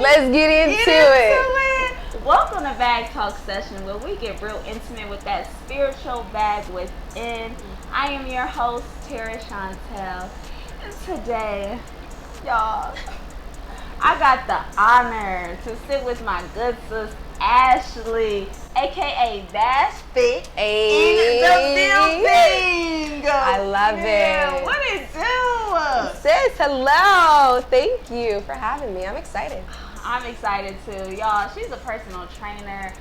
Let's get into it. Welcome to Bag Talk Session, where we get real intimate with that spiritual bag within. I am your host, Tara Chantel, and today, y'all, I got the honor to sit with my good sis, Ashley, aka Bashfit, in the building. I love it. What it do? Sis, hello. Thank you for having me. I'm excited. I'm excited too. Y'all, she's a personal trainer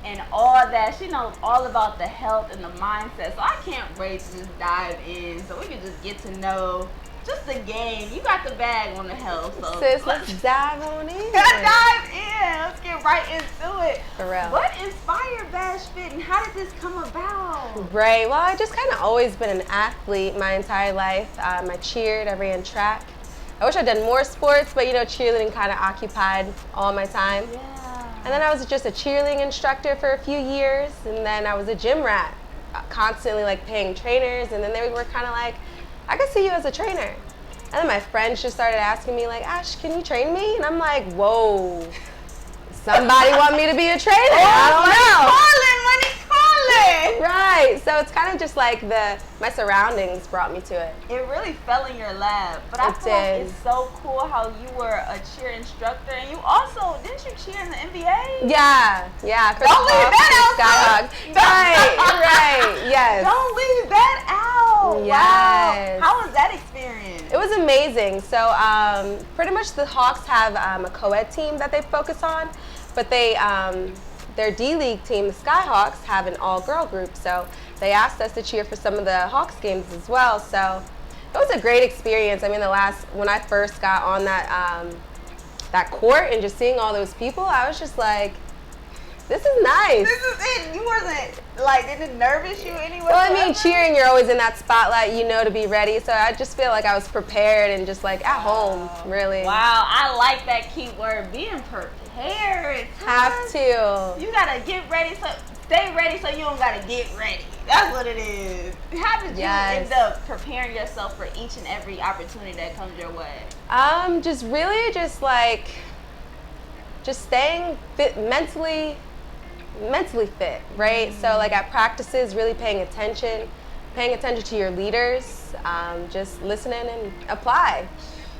and all that. She knows all about the health and the mindset. So I can't wait to just dive in so we can just get to know just the game. You got the bag on the health. So sis, let's dive on in. Dive in. Let's get right into it. For real. What inspired Bashfit and how did this come about? Right. Well, I just kind of always been an athlete my entire life. I cheered, I ran track. I wish I'd done more sports, but cheerleading kind of occupied all my time. Yeah. And then I was just a cheerleading instructor for a few years, and then I was a gym rat, constantly paying trainers, and then they were kind of like, I could see you as a trainer. And then my friends just started asking me Ash, can you train me? And I'm like, whoa, somebody want me to be a trainer? I don't know. Money calling. Right, so it's kind of just my surroundings brought me to it. It really fell in your lap. But I feel like it's so cool how you were a cheer instructor and you also, didn't you cheer in the NBA? Yeah. Don't leave that out. Right, yes. Don't leave that out. Yes. Wow. How was that experience? It was amazing. So pretty much the Hawks have a co-ed team that they focus on, but their D-League team, the Skyhawks, have an all-girl group. So they asked us to cheer for some of the Hawks games as well. So it was a great experience. I mean, when I first got on that court and just seeing all those people, I was just like, this is nice. This is it. You wasn't did it nervous you anyway? Well, I mean, cheering, you're always in that spotlight, to be ready. So I just feel like I was prepared and just at home, really. Wow, I like that key word, being prepared. Have to. You gotta get ready, so stay ready so you don't gotta get ready. That's what it is. How did you end up preparing yourself for each and every opportunity that comes your way? Just really just staying fit, mentally fit, right? So at practices, really paying attention to your leaders, just listening and apply.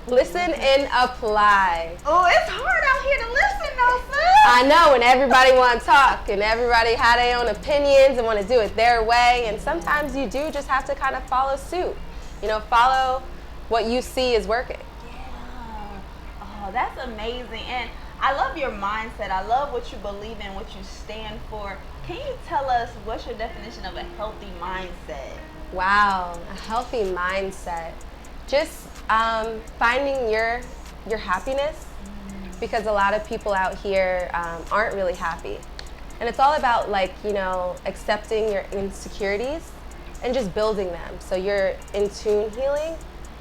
Listen and apply. Oh, it's hard out here to listen though, sis. I know, and everybody want to talk, and everybody have their own opinions and want to do it their way, and sometimes you do just have to kind of follow suit. Follow what you see is working. Yeah. Oh, that's amazing. And I love your mindset. I love what you believe in, what you stand for. Can you tell us what's your definition of a healthy mindset? Wow, a healthy mindset. Just finding your happiness, because a lot of people out here aren't really happy. And it's all about accepting your insecurities and just building them. So you're in tune healing,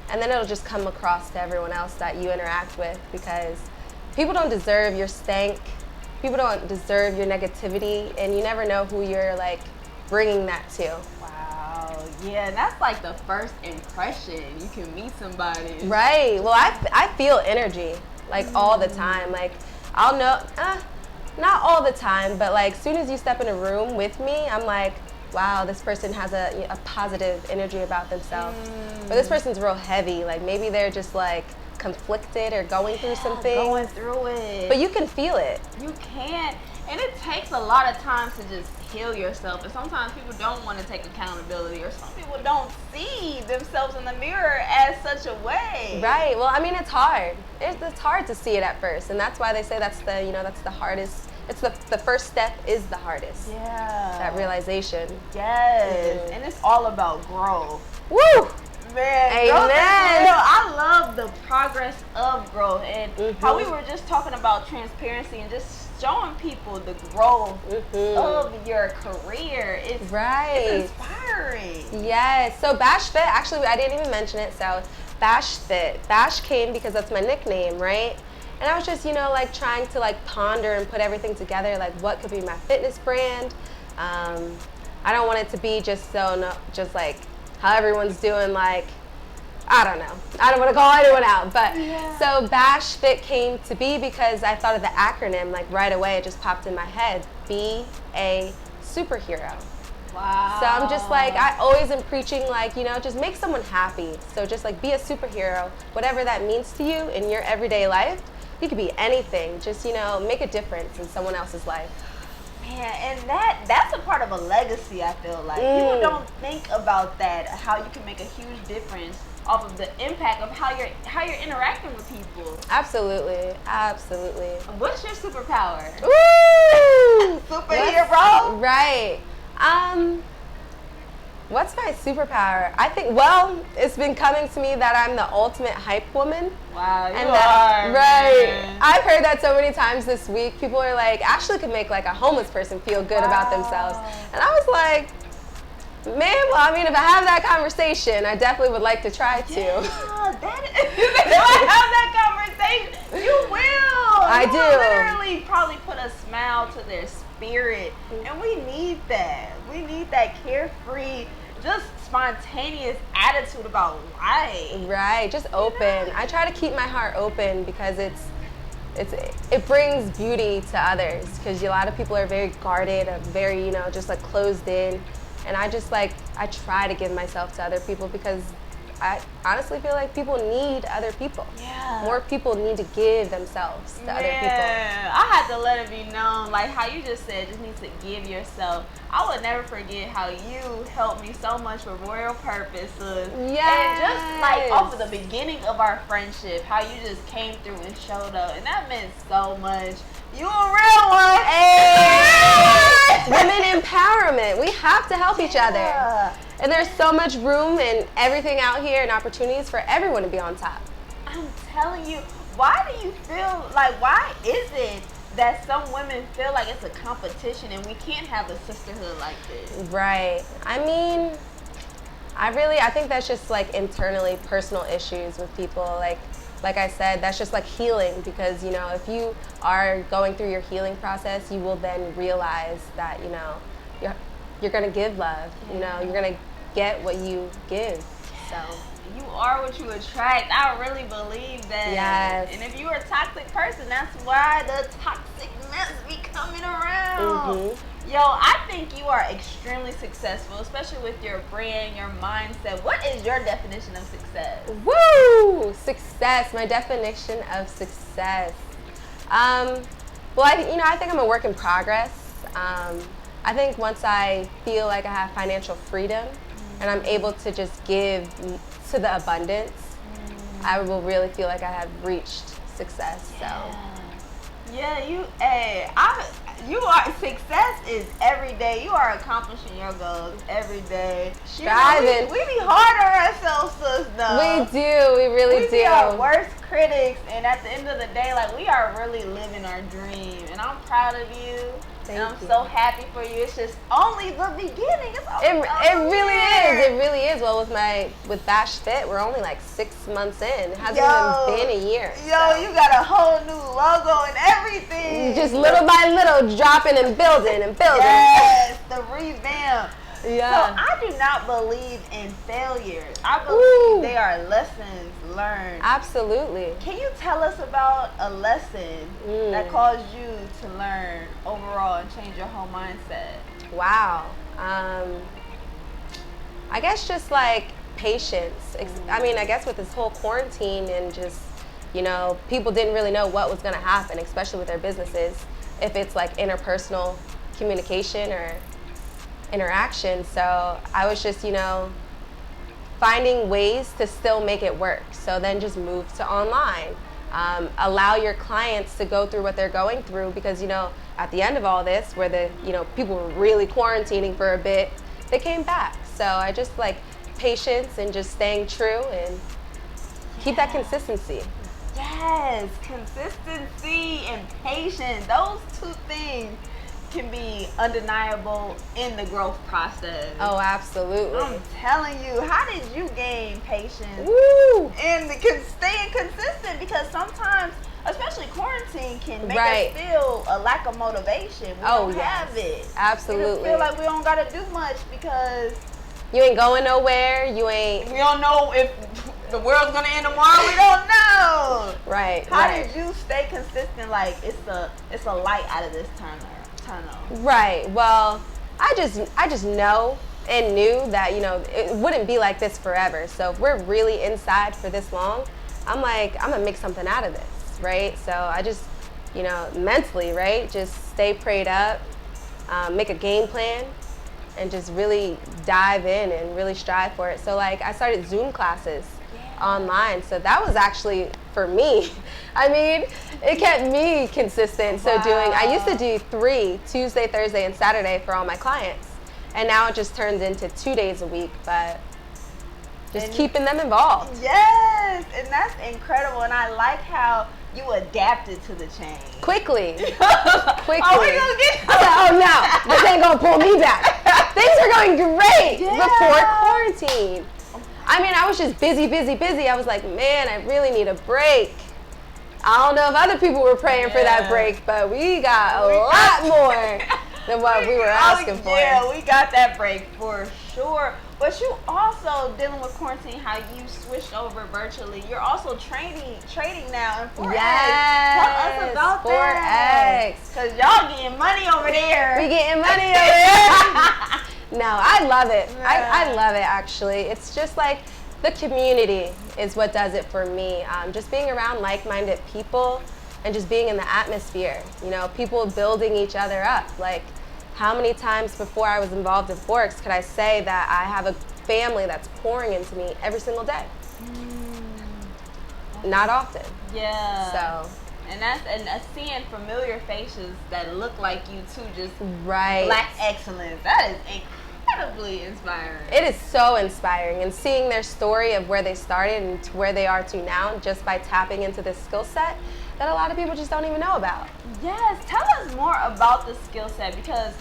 and then it'll just come across to everyone else that you interact with, because people don't deserve your stank. People don't deserve your negativity, and you never know who you're bringing that to. Wow, yeah, that's the first impression. You can meet somebody. Right. Well, I feel energy all the time. I'll know, not all the time, but as soon as you step in a room with me, I'm like, wow, this person has a positive energy about themselves. But this person's real heavy. Maybe they're just conflicted or going through something. Going through it. But you can feel it. You can. And it takes a lot of time to just heal yourself. And sometimes people don't want to take accountability, or some people don't see themselves in the mirror as such a way. Right. Well, I mean, it's hard. It's hard to see it at first. And that's why they say that's the hardest. It's the first step is the hardest. Yeah. That realization. Yes. And it's all about growth. Woo! Man, amen. Growth is real. I love the progress of growth, and how we were just talking about transparency and just showing people the growth of your career. It's inspiring. Yes. So Bashfit, actually, I didn't even mention it. So Bashfit. Bash came because that's my nickname, right? And I was just, trying to ponder and put everything together, what could be my fitness brand. I don't want it to be just how everyone's doing I don't know. I don't want to call anyone out, but so Bashfit came to be because I thought of the acronym like right away. It just popped in my head. Be a superhero. Wow. So I'm just like, I always am preaching like, just make someone happy. So just like be a superhero, whatever that means to you in your everyday life. You could be anything. Just, make a difference in someone else's life. Man, and that's a part of a legacy, I feel like. People don't think about that, how you can make a huge difference off of the impact of how you're interacting with people. Absolutely. Absolutely. What's your superpower? Ooh! Superhero? Right. What's my superpower? I think, it's been coming to me that I'm the ultimate hype woman. Wow, you and are. Right. Man. I've heard that so many times this week. People are like, Ashley could make like a homeless person feel good about themselves. And I was like, man, if I have that conversation, I definitely would like to try to. Yeah, if I have that conversation, you will. I You do. will literally probably put a smile to their spirit. And we need that. We need that carefree, just spontaneous attitude about life. Right, just open. I try to keep my heart open because it brings beauty to others, because a lot of people are very guarded, very, just like closed in. And I just I try to give myself to other people because I honestly feel like people need other people. Yeah. More people need to give themselves to other people. Yeah, I had to let it be known, like how you just said, just need to give yourself. I would never forget how you helped me so much for royal purposes. Yes. And just like off of the beginning of our friendship, how you just came through and showed up. And that meant so much. You a real one. Hey! Women empowerment. We have to help each other. And there's so much room and everything out here and opportunities for everyone to be on top. I'm telling you, why do you feel like, why is it that some women feel like it's a competition and we can't have a sisterhood like this? Right. I think that's just like internally personal issues with people. Like I said, that's just like healing, because, if you are going through your healing process, you will then realize that, you're going to give love. You're going to get what you give. So you are what you attract. I really believe that. Yes. And if you're a toxic person, that's why the toxic mess be coming around. Yo, I think you are extremely successful, especially with your brand, your mindset. What is your definition of success? Woo! Success. My definition of success. I think I'm a work in progress. I think once I feel like I have financial freedom and I'm able to just give to the abundance, I will really feel like I have reached success. Success is every day. You are accomplishing your goals every day. Striving. We be hard on ourselves, sis, though. We do. We really do. We be our worst critics, and at the end of the day, we are really living our dream. And I'm proud of you. I'm so happy for you. It's just only the beginning. It really is. It really is. Well, with Bashfit, we're only like 6 months in. It hasn't even been a year. You got a whole new logo and everything. Just little by little, dropping and building and building. Yes, the revamp. Yeah. So I do not believe in failures. I believe they are lessons learned. Absolutely. Can you tell us about a lesson that caused you to learn overall and change your whole mindset? Wow. I guess just like patience. I guess with this whole quarantine and just, people didn't really know what was going to happen, especially with their businesses, if it's like interpersonal communication or interaction. So I was just, finding ways to still make it work. So then just move to online. Allow your clients to go through what they're going through, because, at the end of all this, where people were really quarantining for a bit, they came back. So I just like patience and just staying true and keep that consistency. Yes, consistency and patience. Those two things can be undeniable in the growth process. Oh, absolutely. I'm telling you, how did you gain patience? Woo! And staying consistent, because sometimes, especially quarantine, can make us feel a lack of motivation. We don't have it. Absolutely. We just feel like we don't gotta do much because you ain't going nowhere. We don't know if the world's gonna end tomorrow. We don't know. Right. How did you stay consistent? Like it's a light out of this tunnel. Right. Well, I just know and knew that, you know, it wouldn't be like this forever. So if we're really inside for this long, I'm like, I'm gonna make something out of this, right? So I just, you know, mentally, right, just stay prayed up, make a game plan, and just really dive in and really strive for it. So like I started Zoom classes online. So that was actually for me. I mean, it kept me consistent. So I used to do 3 Tuesday, Thursday, and Saturday for all my clients. And now it just turns into 2 days a week, but just keeping them involved. Yes, and that's incredible. And I like how you adapted to the change. Quickly. Oh, we gonna get I said, oh no, this ain't gonna pull me back. Things are going great before quarantine. I mean, I was just busy. I was like, man, I really need a break. I don't know if other people were praying for that break, but we got a lot more than what we were asking for. Yeah, we got that break for sure. But you also dealing with quarantine, how you switched over virtually. You're also trading now in Forex. Yes, tell us about that. Forex. Because y'all getting money over there. We getting money over there. No, I love it. I love it, actually. It's just like the community is what does it for me. Just being around like-minded people and just being in the atmosphere. You know, people building each other up. Like, how many times before I was involved in Forex could I say that I have a family that's pouring into me every single day? Not often. Yeah. So. And seeing familiar faces that look like you too, just right. Black excellence. That is incredibly inspiring. It is so inspiring, and seeing their story of where they started and to where they are to now, just by tapping into this skill set that a lot of people just don't even know about. Yes, tell us more about the skill set, because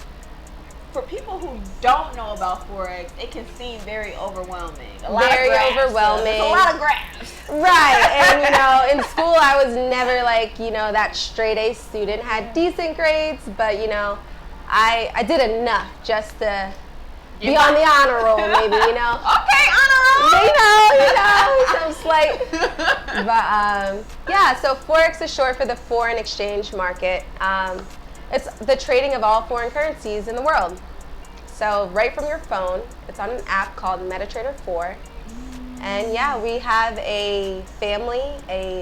for people who don't know about Forex, it can seem very overwhelming. Very overwhelming. It's a lot of graphs. Right, and you know, in school I was never like, you know, that straight A student, had decent grades, but you know, I did enough just to be on the honor roll, maybe, you know. Okay, honor roll. You know, some slight. But yeah, so Forex is short for the foreign exchange market. It's the trading of all foreign currencies in the world. So right from your phone, it's on an app called MetaTrader 4. And yeah, we have a family,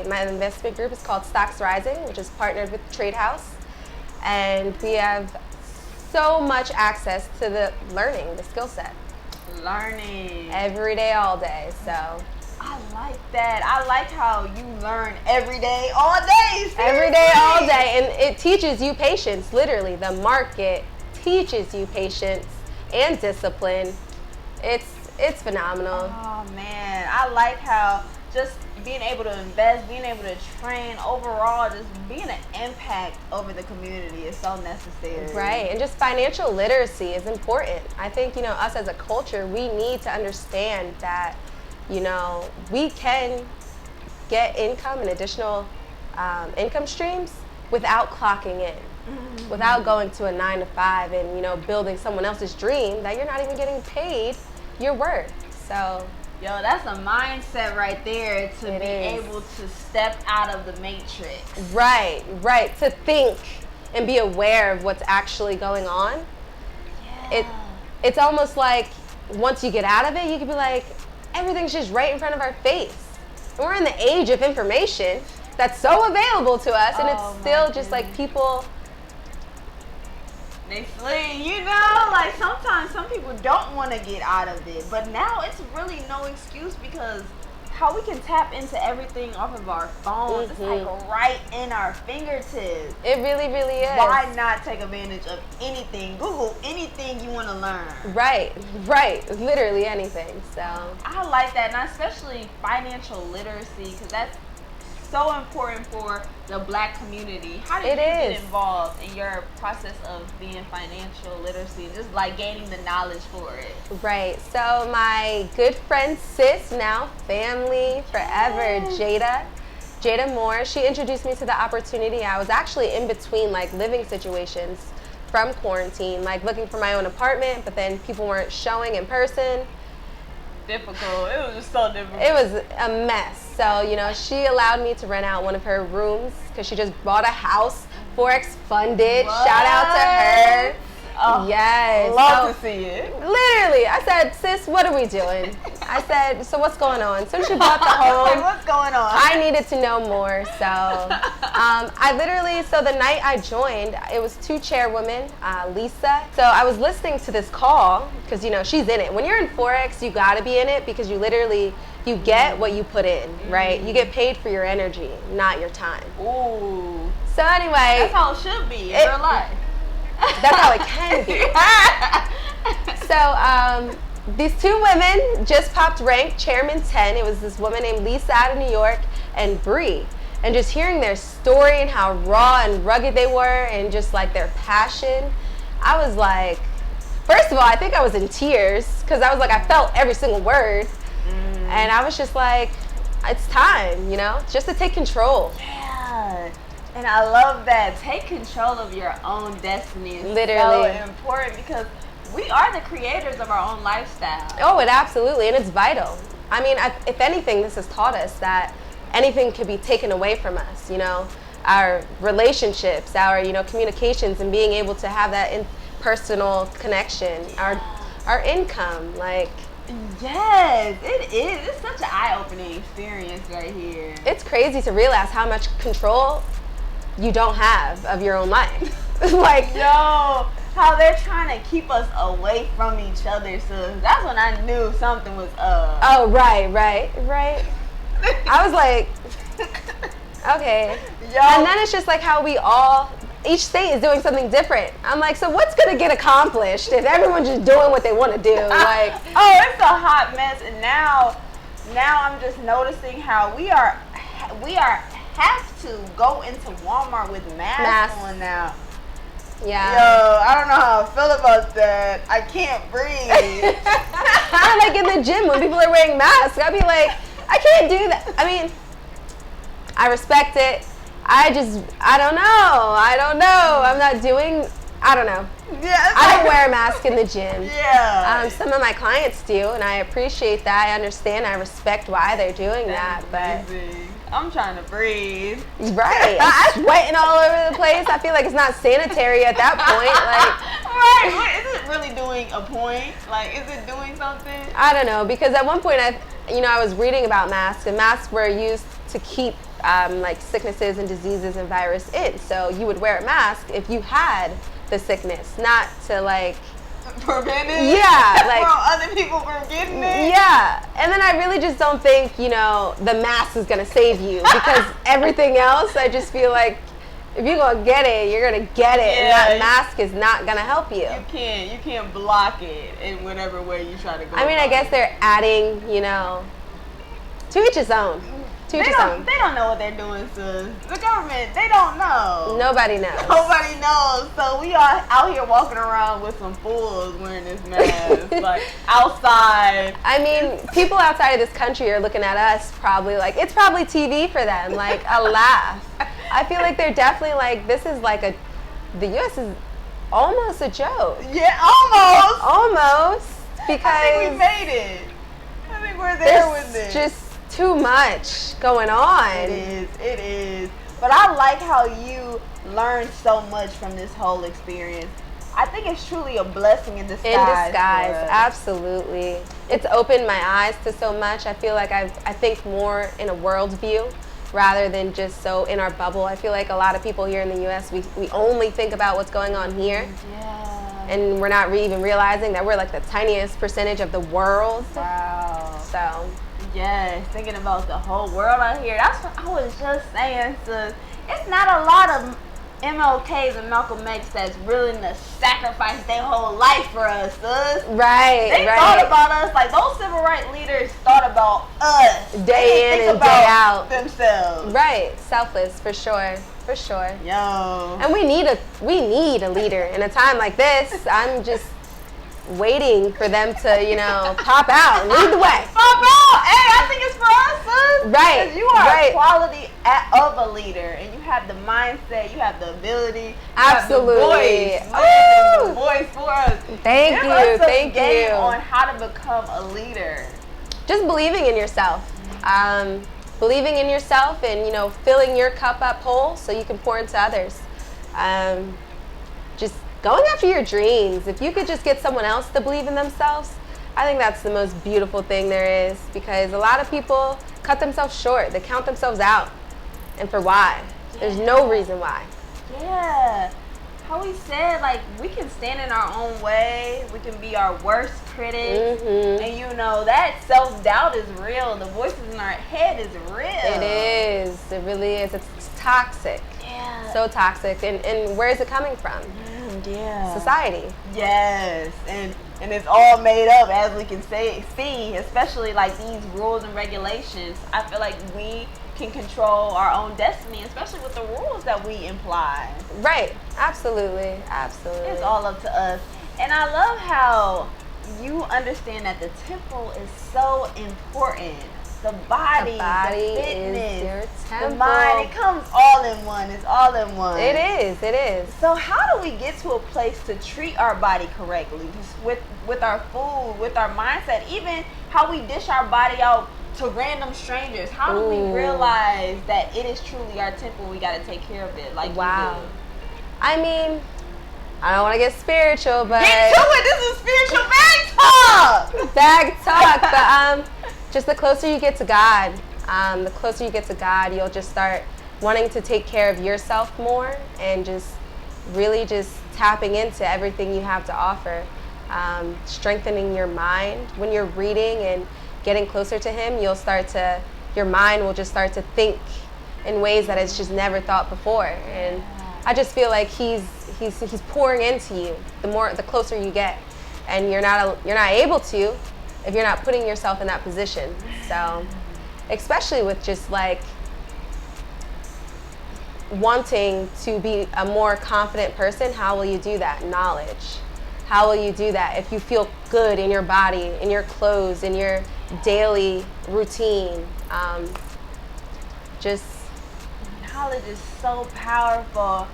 my investment group is called Stocks Rising, which is partnered with Trade House. And we have so much access to the skill set. Learning. Every day, all day, so. I like that. I like how you learn every day, all day. Seriously. Every day, all day, and it teaches you patience, literally. The market teaches you patience and discipline. It's phenomenal. Oh man, I like how just being able to invest, being able to train, overall, just being an impact over the community is so necessary. Right, and just financial literacy is important. I think, you know, us as a culture, we need to understand that, you know, we can get income and additional income streams without clocking in, without going to a 9 to 5 and, you know, building someone else's dream that you're not even getting paid your worth. So. Yo, that's a mindset right there to be able to step out of the matrix. Right. To think and be aware of what's actually going on. Yeah. It's almost like once you get out of it, you can be like, everything's just right in front of our face. And we're in the age of information that's so available to us, and it's still just like people. They flee, you know, like sometimes some people don't want to get out of it, but now it's really no excuse, because how we can tap into everything off of our phones, it's like right in our fingertips. It really, really is. Why not take advantage of anything? Google anything you want to learn. Right, literally anything. So I like that, and especially financial literacy, because that's so important for the Black community. How did you get involved in your process of being financial literacy, just like gaining the knowledge for it? Right. So my good friend, sis, now family forever, Jada Moore, she introduced me to the opportunity. I was actually in between like living situations from quarantine, like looking for my own apartment, but then people weren't showing in person. difficult. It was just so difficult. It was a mess. So, you know, she allowed me to rent out one of her rooms because she just bought a house, Forex funded. What? Shout out to her. Oh, yes. Love to see it. Literally, I said, sis, what are we doing? I said, so what's going on? So she bought the home. What's going on? I needed to know more. So so the night I joined, it was two chairwomen, Lisa. So I was listening to this call because, you know, she's in it. When you're in Forex, you got to be in it because you get what you put in, right? You get paid for your energy, not your time. Ooh. So anyway. That's how it should be in real life. That's how it can be. So these two women just popped rank, Chairman 10. It was this woman named Lisa out of New York and Bree. And just hearing their story and how raw and rugged they were and just like their passion, I was like, first of all, I think I was in tears because I was like, I felt every single word. And I was just like, it's time, you know, just to take control. Yeah. And I love that. Take control of your own destiny is Literally. so important because we are the creators of our own lifestyle. Oh, it absolutely, and it's vital. I mean, if anything, this has taught us that anything could be taken away from us, you know, our relationships, our, you know, communications and being able to have that personal connection, our income, like. Yes, it is. It's such an eye-opening experience right here. It's crazy to realize how much control you don't have of your own life. Like, yo, how they're trying to keep us away from each other. So that's when I knew something was up. Oh, right. I was like, okay. Yo. And then it's just like how each state is doing something different. I'm like, so what's gonna get accomplished if everyone's just doing what they want to do? Like, oh, it's a hot mess. And now I'm just noticing how we have to go into Walmart with masks on now. Yeah. Yo, I don't know how I feel about that. I can't breathe. I'm like in the gym when people are wearing masks. I'd be like, I can't do that. I mean, I respect it. I don't know. I'm not doing, I don't know. Yeah, I don't wear a mask in the gym. Yeah. Some of my clients do, and I appreciate that. I understand. I respect why they're doing that. But I'm trying to breathe. Right. I'm sweating all over the place. I feel like it's not sanitary at that point. Like, right. Is it really doing a point? Like, is it doing something? I don't know, because at one point I was reading about masks, and masks were used to keep like sicknesses and diseases and virus in. So you would wear a mask if you had the sickness, not to like prevent it. Yeah, like from other people from getting it. Yeah, and then I really just don't think the mask is gonna save you because everything else. I just feel like if you're gonna get it, you're gonna get it, and that mask is not gonna help you. You can't block it in whatever way you try to go. I mean, I guess they're adding, to each his own. They don't know what they're doing, sis. The government, they don't know. Nobody knows. Nobody knows. So we are out here walking around with some fools wearing this mask, like outside. I mean, people outside of this country are looking at us probably like, it's probably TV for them, like a laugh. I feel like they're definitely like, this is like the U.S. is almost a joke. Yeah, almost. Almost. Because I think we made it. I think we're there with it. Just too much going on. It is. But I like how you learned so much from this whole experience. I think it's truly a blessing in disguise. Absolutely. It's opened my eyes to so much. I feel like I think more in a world view rather than just so in our bubble. I feel like a lot of people here in the U.S., we only think about what's going on here. Yeah. And we're not even realizing that we're like the tiniest percentage of the world. Wow. So. Yes, thinking about the whole world out here. That's what I was just saying, sis. It's not a lot of MLKs and Malcolm X that's willing to sacrifice their whole life for us, sis. Right, They thought about us. Like, those civil rights leaders thought about us. Day in and day out. Themselves. Right. Selfless, for sure. For sure. Yo. And we need a leader. In a time like this, I'm just waiting for them to, pop out and lead the way. Pop out! Hey, I think it's for us, sis. Right. Because you are a quality of a leader, and you have the mindset, you have the ability, absolutely. You have the voice for us. Thank you. On how to become a leader. just believing in yourself. Believing in yourself and, you know, filling your cup up whole so you can pour into others. Just going after your dreams. If you could just get someone else to believe in themselves, I think that's the most beautiful thing there is, because a lot of people cut themselves short. They count themselves out. And for why? There's no reason why. Yeah. How we said, like, we can stand in our own way. We can be our worst critics. And, you know, that self-doubt is real. The voices in our head is real. It is. It really is. It's toxic. Yeah. So toxic. And where is it coming from? Society. Yes. And it's all made up, as we can see, especially like these rules and regulations. I feel like we can control our own destiny, especially with the rules that we imply. Right. Absolutely. Absolutely. It's all up to us. And I love how you understand that the temple is so important. The body the fitness, is your temple. The mind, it comes all in one. It's all in one. It is. It is. So how do we get to a place to treat our body correctly? Just with our food, with our mindset, even how we dish our body out to random strangers. How do we realize that it is truly our temple? We got to take care of it. Like, wow. I mean, I don't want to get spiritual, but get to it. This is spiritual bag talk. Bag talk, but just the closer you get to God, you'll just start wanting to take care of yourself more and just really just tapping into everything you have to offer. Strengthening your mind. When you're reading and getting closer to Him, your mind will just start to think in ways that it's just never thought before. And I just feel like He's pouring into you the closer you get, and you're not able to if you're not putting yourself in that position. So, especially with just like wanting to be a more confident person, how will you do that? Knowledge. How will you do that if you feel good in your body, in your clothes, in your daily routine? Just knowledge is so powerful.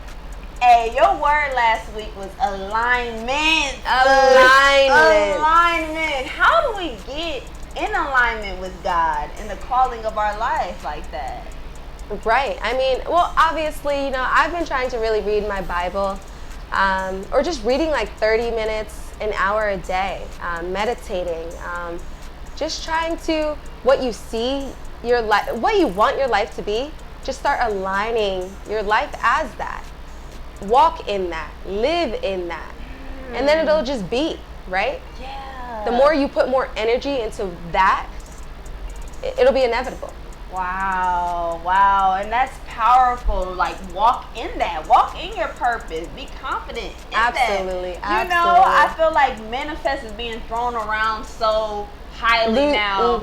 Hey, your word last week was alignment. Alignment. How do we get in alignment with God and the calling of our life like that? Right. I mean, well, obviously, you know, I've been trying to really read my Bible, or just reading like 30 minutes, an hour a day, meditating, just trying to, what you see, your life, what you want your life to be, just start aligning your life as that. Walk in that, live in that, and then it'll just be, right? Yeah. The more you put more energy into that, it'll be inevitable. Wow, and that's powerful. Like, walk in that, walk in your purpose, be confident in Absolutely. that. You know, I feel like manifest is being thrown around so highly now.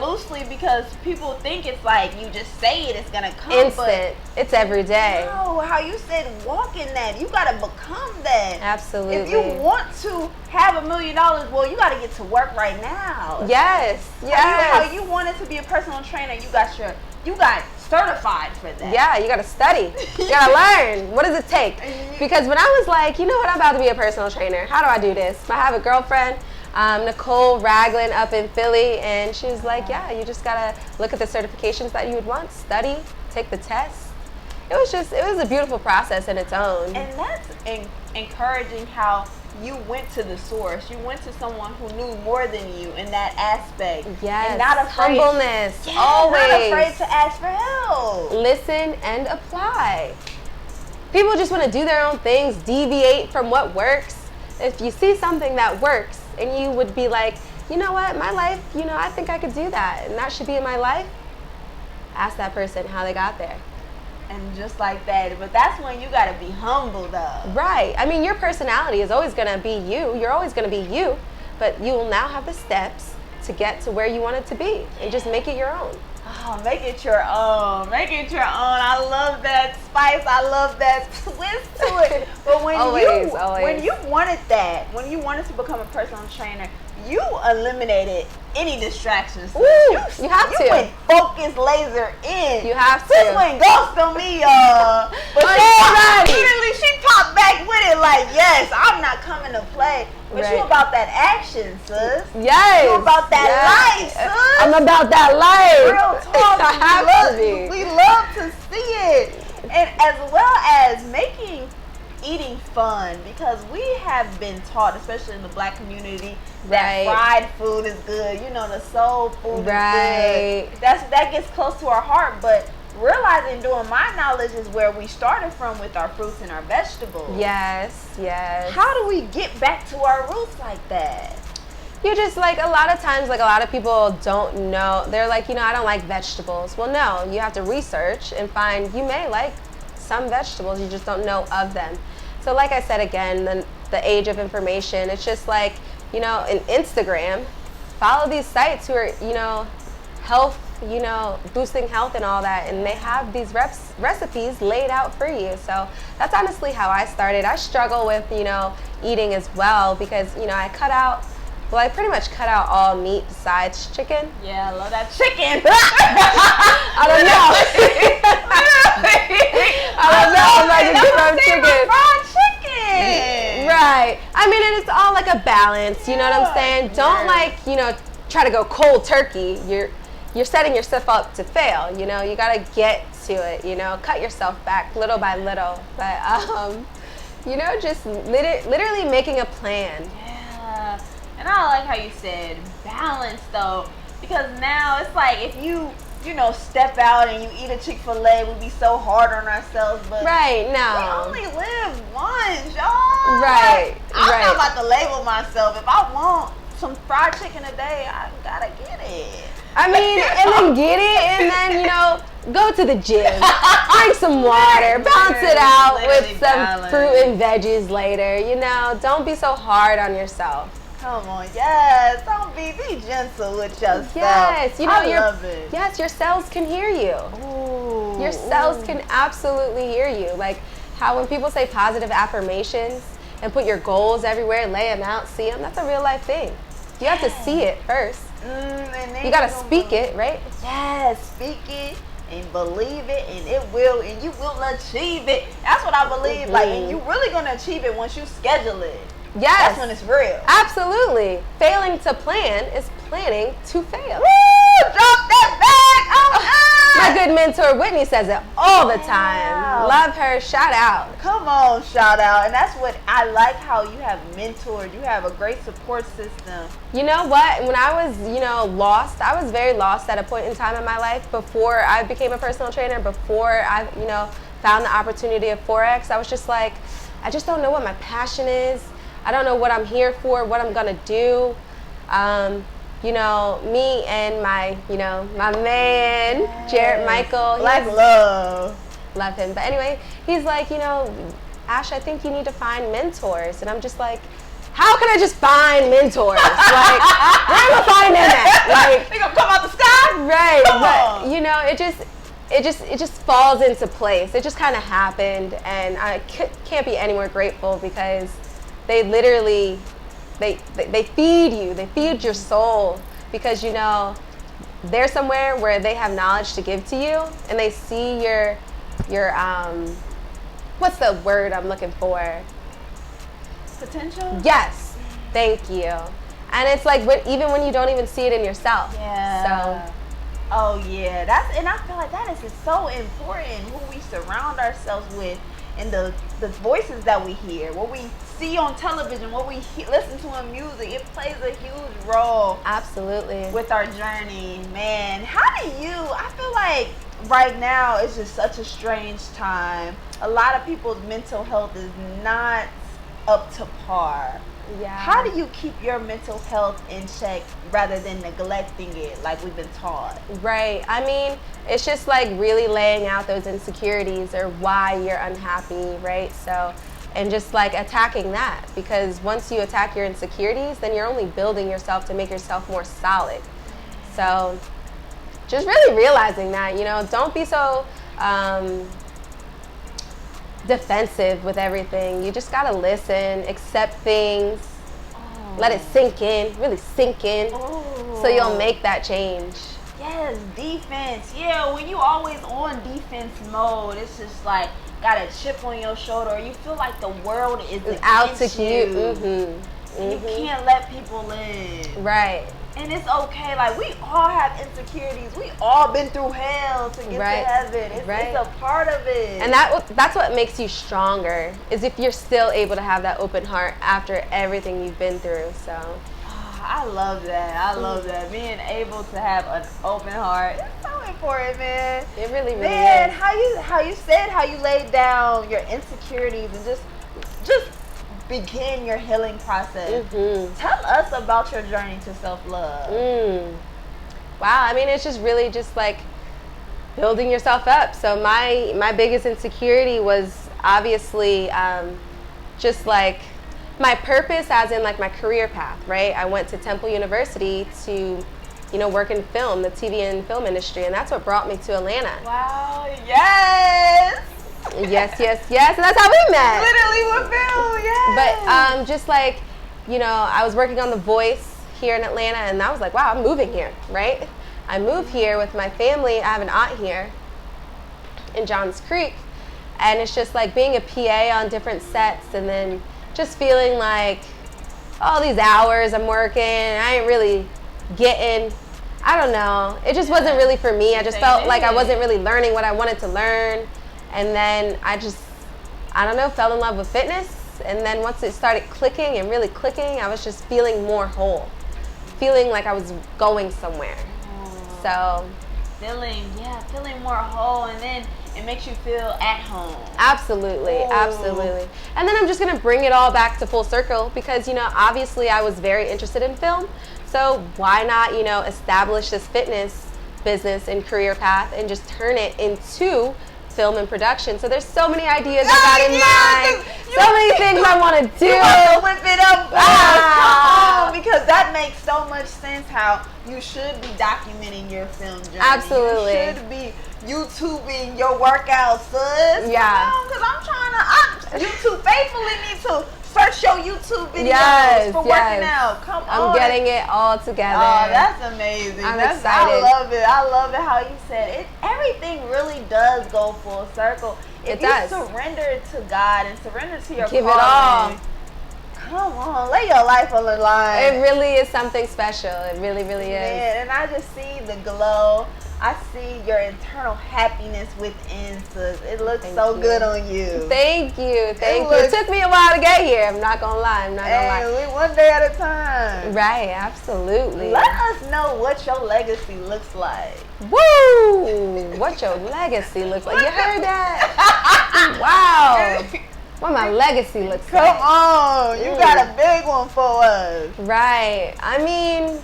Loosely, because people think it's like you just say it's gonna come. Instant. It's every day. No, how you said walk in that. You gotta become that. Absolutely. If you want to have $1 million, well, you gotta get to work right now. Yes. How you wanted to be a personal trainer, you got certified for that. Yeah, you gotta study. You gotta learn. What does it take? Because when I was like, you know what, I'm about to be a personal trainer. How do I do this? I have a girlfriend, Nicole Ragland up in Philly, and she was like, yeah, you just gotta look at the certifications that you would want, study, take the test. It was a beautiful process in its own. And that's encouraging how you went to the source. You went to someone who knew more than you in that aspect. Yes. And not afraid. Humbleness. Yeah, always. Not afraid to ask for help. Listen and apply. People just want to do their own things, deviate from what works. If you see something that works and you would be like, you know what, my life, you know, I think I could do that and that should be in my life, ask that person how they got there. And just like that. But that's when you got to be humble, though. Right. I mean, your personality is always going to be you. You're always going to be you. But you will now have the steps to get to where you want it to be. And just make it your own. Oh, make it your own. Make it your own. I love that spice. I love that twist to it. But when always. when you wanted that, when you wanted to become a personal trainer, you eliminated any distractions. Ooh, you have to. You went focus laser in. You have to. This went ghost on me, y'all. But she popped back with it like, yes, I'm not coming to play. But you about that action, sis. Yes. You about that life, sis. I'm about that life. Real talk. I have to be. We love to see it. And as well as making eating fun, because we have been taught, especially in the Black community, that fried food is good. You know, the soul food is good. That gets close to our heart, but realizing doing my knowledge is where we started from with our fruits and our vegetables. Yes. How do we get back to our roots like that? You just, like, a lot of times, like, a lot of people don't know. They're like, I don't like vegetables. Well, no, you have to research and find, you may like some vegetables, you just don't know of them. So like I said, again, the age of information, it's just like, in Instagram, follow these sites who are, health, boosting health and all that, and they have these recipes laid out for you. So that's honestly how I started. I struggle with, eating as well, because, I pretty much cut out all meat besides chicken. Yeah, I love that chicken. I don't know. I'm like, give chicken. Fried chicken. Right. I mean, and it's all like a balance. You know what I'm saying? Don't try to go cold turkey. You're setting yourself up to fail. You gotta get to it. Cut yourself back little by little. But just literally making a plan. Yeah. And I like how you said balance, though, because now it's like if you step out and you eat a Chick-fil-A, we be so hard on ourselves, but we only live once, y'all. Right. I'm not about to label myself. If I want some fried chicken a day, I gotta get it. I mean, and then get it, and then, go to the gym, drink some water, balance it out with some fruit and veggies later. Don't be so hard on yourself. Come on, yes. Don't be gentle with yourself. Yes, I love it. Yes, your cells can hear you. Ooh, your cells can absolutely hear you. Like how when people say positive affirmations and put your goals everywhere, lay them out, see them, that's a real life thing. You have to see it first. You got to speak it, right? Yes, speak it and believe it, and it will, and you will achieve it. That's what I believe. Mm-hmm. Like, and you're really going to achieve it once you schedule it. Yes. That's when it's real. Absolutely. Failing to plan is planning to fail. Woo! Drop that bag! Oh, my good mentor Whitney says it all the time. Love her. Shout out. Come on, shout out. And that's what I like, how you have mentored. You have a great support system. You know what? When I was, lost, I was very lost at a point in time in my life before I became a personal trainer, before I, found the opportunity of Forex. I was just like, I just don't know what my passion is. I don't know what I'm here for, what I'm gonna do. Me and my man, Jared Michael. Black love. Love him. But anyway, he's like, Ash, I think you need to find mentors. And I'm just like, how can I just find mentors? Like, where am I finding them at? Like, they gonna come out the sky? Right. But, it just falls into place. It just kind of happened. And I can't be any more grateful because they literally, they feed you. They feed your soul because, they're somewhere where they have knowledge to give to you and they see your what's the word I'm looking for? Potential? Yes. Thank you. And it's like even when you don't even see it in yourself. Yeah. So. Oh yeah. And I feel like that is so important, who we surround ourselves with and the voices that we hear, what we see on television, what we listen to in music. It plays a huge role. Absolutely. With our journey, man. I feel like right now it's just such a strange time. A lot of people's mental health is not up to par. Yeah. How do you keep your mental health in check rather than neglecting it like we've been taught? Right. I mean, it's just like really laying out those insecurities or why you're unhappy, right? So, and just like attacking that, because once you attack your insecurities, then you're only building yourself to make yourself more solid. So just really realizing that, don't be so defensive with everything. You just gotta listen, accept things. Let it sink in, really sink in, so you'll make that change. Yes, defense. Yeah, when you always on defense mode, it's just like got a chip on your shoulder, or you feel like the world is Out to against you. you. You can't let people live. Right. And it's okay. Like, we all have insecurities. We all been through hell to get to heaven. It's a part of it. And that's what makes you stronger, is if you're still able to have that open heart after everything you've been through. So I love that. I love that. Being able to have an open heart. It's so important, man. It really, really man, is. How you laid down your insecurities and just begin your healing process. Tell us about your journey to self-love. Wow, I mean, it's just really just like building yourself up. So my biggest insecurity was obviously just like my purpose, as in like my career path, right? I went to Temple University to, work in film, the TV and film industry, and that's what brought me to Atlanta. Wow, yes! Yes, and that's how we met. Literally with film, yes. But just like, I was working on The Voice here in Atlanta, and I was like, wow, I'm moving here, right? I moved here with my family. I have an aunt here in Johns Creek, and it's just like being a PA on different sets, and then just feeling like all these hours I'm working, I ain't really getting, I don't know. It just wasn't really for me. I just felt like I wasn't really learning what I wanted to learn. And then I don't know, fell in love with fitness. And then once it started clicking and really clicking, I was just feeling more whole. Feeling like I was going somewhere. So. Feeling more whole, and then it makes you feel at home. Absolutely. And then I'm just going to bring it all back to full circle because, obviously I was very interested in film. So why not, establish this fitness business and career path and just turn it into film and production. So there's so many ideas I got in mind. So many things I want to do. You want to whip it up, come on, because that makes so much sense how you should be documenting your film journey. Absolutely. You should be YouTubing your workouts, sis. Yeah. Because YouTube faithfully need to search your YouTube videos for working out. Come on. I'm getting it all together. Oh, that's amazing. I'm excited. I love it how you said it. Everything really does go full circle. If you surrender to God and surrender to your Give it all. Come on, lay your life on the line. It really is something special. It really, really is. Man, and I just see the glow. I see your internal happiness within, sis. It looks so good on you. Thank you. It took me a while to get here. I'm not gonna lie. We one day at a time. Right, absolutely. Let us know what your legacy looks like. Woo! What your legacy looks like. You heard that? Wow. What my legacy looks like. Come on. You got a big one for us. Right. I mean,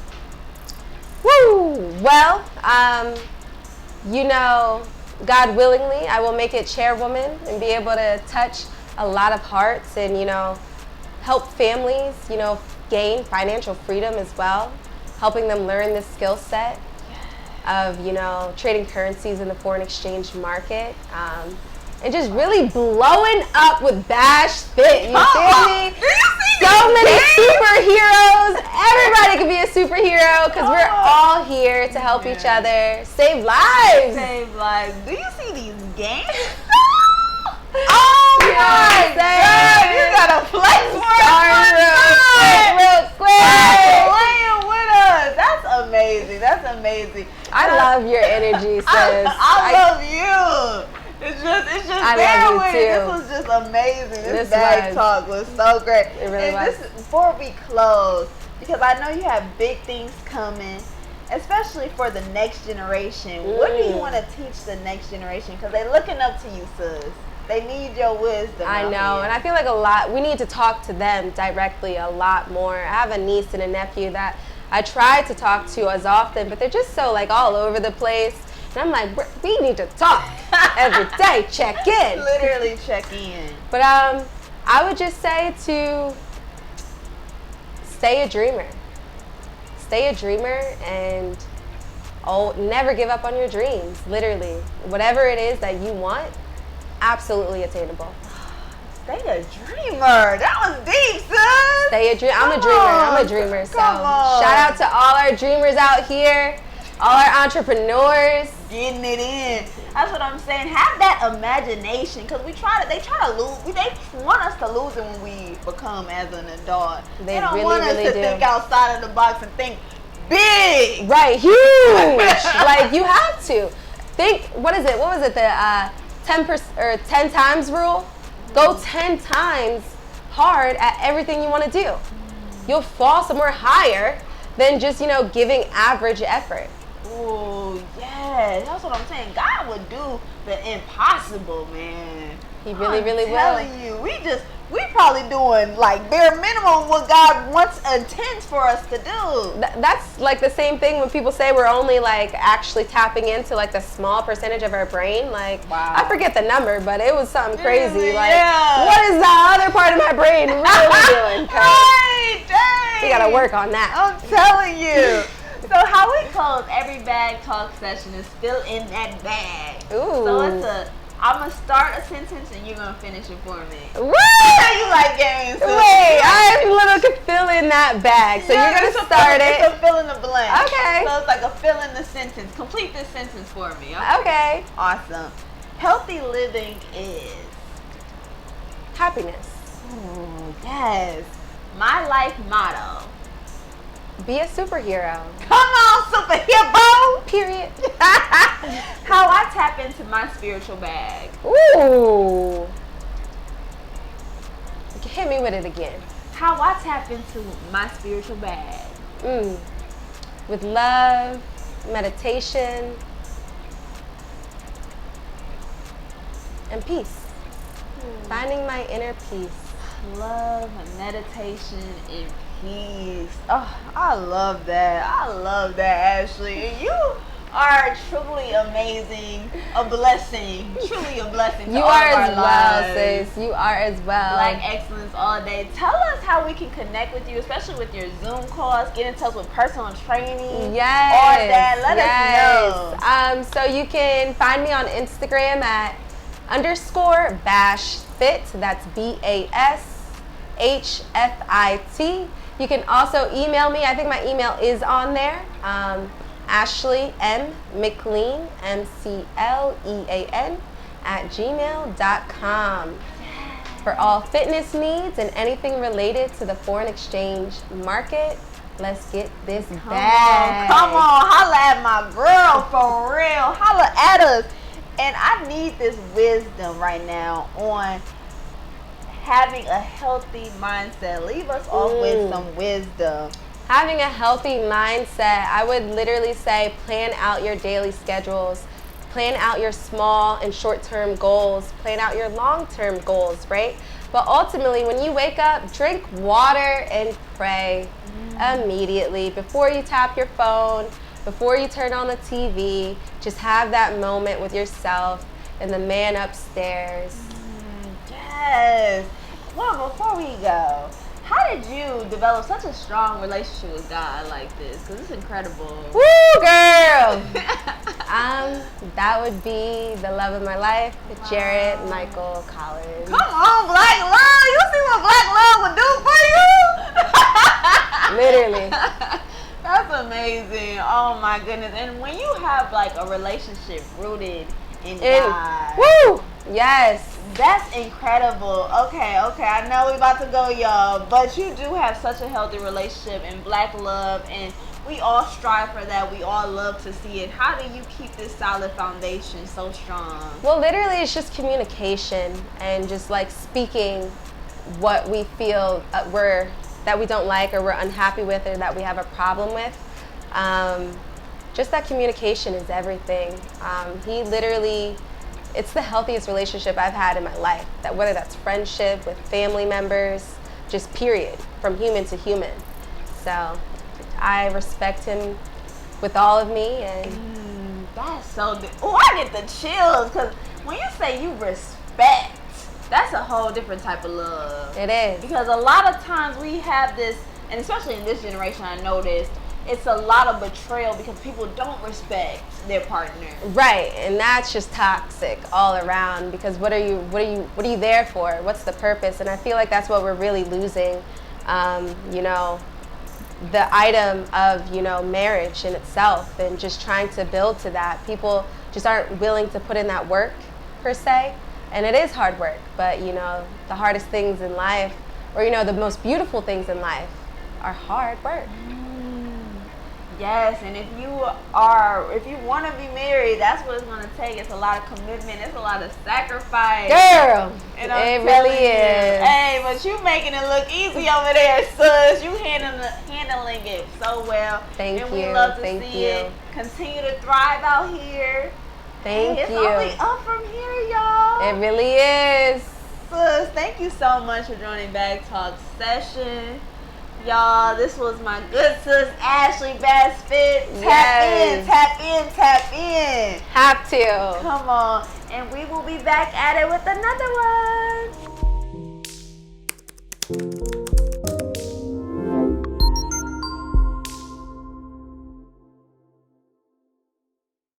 woo! Well, God willingly, I will make it chairwoman and be able to touch a lot of hearts and, help families, gain financial freedom as well, helping them learn this skill set of, trading currencies in the foreign exchange market. And just really blowing up with Bashfit. You feel me? So many superheroes. Everybody can be a superhero because we're all here to help each other save lives. Do you see these games? Oh my God! You gotta flex for real quick. Playing with us. That's amazing. I love your energy, sis. I love you. It's just I there love you with too. it. This was just amazing. This bag talk was so great. It really was. Before we close, because I know you have big things coming, especially for the next generation. What do you want to teach the next generation? Because they're looking up to you, sis. They need your wisdom. I know, and I feel like we need to talk to them directly a lot more. I have a niece and a nephew that I try to talk to as often, but they're just so all over the place. And I'm like, we need to talk every day, check in. Literally check in. But I would just say to stay a dreamer. Stay a dreamer and never give up on your dreams, literally. Whatever it is that you want, absolutely attainable. Stay a dreamer. That was deep, sis. Stay a dreamer. I'm a dreamer. So Come on. shout out to all our dreamers out here, all our entrepreneurs. Getting it in. That's what I'm saying. Have that imagination, because they try to lose. They want us to lose it when we become as an adult. They don't really, want us really to do. think outside of the box and think big. Right, huge. Like, you have to think. What is it? What was it? The 10 times rule. Go 10 times hard at everything you want to do. You'll fall somewhere higher than just giving average effort. Oh, yeah. That's what I'm saying. God would do the impossible, man. He really will. I'm telling you, we probably doing like bare minimum what God intends for us to do. That's like the same thing when people say we're only like actually tapping into like the small percentage of our brain. Like, wow. I forget the number, but it was something crazy. Like, yeah. What is the other part of my brain really doing? Right, dang. We gotta work on that. I'm telling you. So how we close every bag talk session is fill in that bag. Ooh. So I'm going to start a sentence and you're going to finish it for me. What? You like games. So Wait, I'm little to fill in that bag. So you're going to start it. It's a fill in the blank. Okay. So it's like a fill in the sentence. Complete this sentence for me. Okay. Awesome. Healthy living is? Happiness. Ooh, yes. My life motto? Be a superhero. Come on, superhero. Period. How I tap into my spiritual bag? Ooh. Hit me with it again. How I tap into my spiritual bag? With love, meditation, and peace. Finding my inner peace. Love, meditation, and peace. Oh, I love that. I love that, Ashley. And you are truly amazing. A blessing. Truly a blessing to You all are of our as well, lives. sis. You are as well. Black excellence all day. Tell us how we can connect with you, especially with your Zoom calls. Get in touch with personal training. Yes. All that. Let us know. So you can find me on Instagram at _Bashfit. That's BASHFIT. You can also email me. I think my email is on there. Ashley M. McLean, MCLEAN @gmail.com for all fitness needs and anything related to the foreign exchange market. Let's get this bag. Come on, holla at my girl for real. Holla at us. And I need this wisdom right now on having a healthy mindset. Leave us off with some wisdom. Having a healthy mindset, I would literally say plan out your daily schedules, plan out your small and short-term goals, plan out your long-term goals, right? But ultimately, when you wake up, drink water and pray immediately before you tap your phone, before you turn on the TV. Just have that moment with yourself and the man upstairs. Yes. Well, before we go, how did you develop such a strong relationship with God like this? Because it's incredible. Woo, girl! That would be the love of my life, Jared Michael Collins. Come on, Black Love. You see what Black Love would do for you? Literally. That's amazing. Oh my goodness. And when you have like a relationship rooted in God. Woo! Yes. That's incredible. Okay. I know we're about to go, y'all, but you do have such a healthy relationship and Black love, and we all strive for that. We all love to see it. How do you keep this solid foundation so strong? Well, literally, it's just communication and just like speaking what we feel that we don't like or we're unhappy with or that we have a problem with. Just that communication is everything. It's the healthiest relationship I've had in my life. That whether that's friendship with family members, just period, from human to human. So I respect him with all of me, and that's so good. Oh, I get the chills, because when you say you respect, that's a whole different type of love. It is. Because a lot of times we have this, and especially in this generation, I noticed, it's a lot of betrayal because people don't respect their partner. Right, and that's just toxic all around, because what are you there for? What's the purpose? And I feel like that's what we're really losing, you know, the item of, you know, marriage in itself, and just trying to build to that. People just aren't willing to put in that work per se, and it is hard work, but you know, the hardest things in life, or you know, the most beautiful things in life are hard work. Yes, and if you want to be married, that's what it's going to take. It's a lot of commitment. It's a lot of sacrifice. Girl, and it really is. Hey, but you making it look easy over there, sis. You handling it so well. Thank you. And we love to see it continue to thrive out here. Thank It's you. only up from here, y'all. It really is. Sis, thank you so much for joining Bag Talk session. Y'all, this was my good sis, Ashley Bashfit. Tap in. Have to. Come on. And we will be back at it with another one.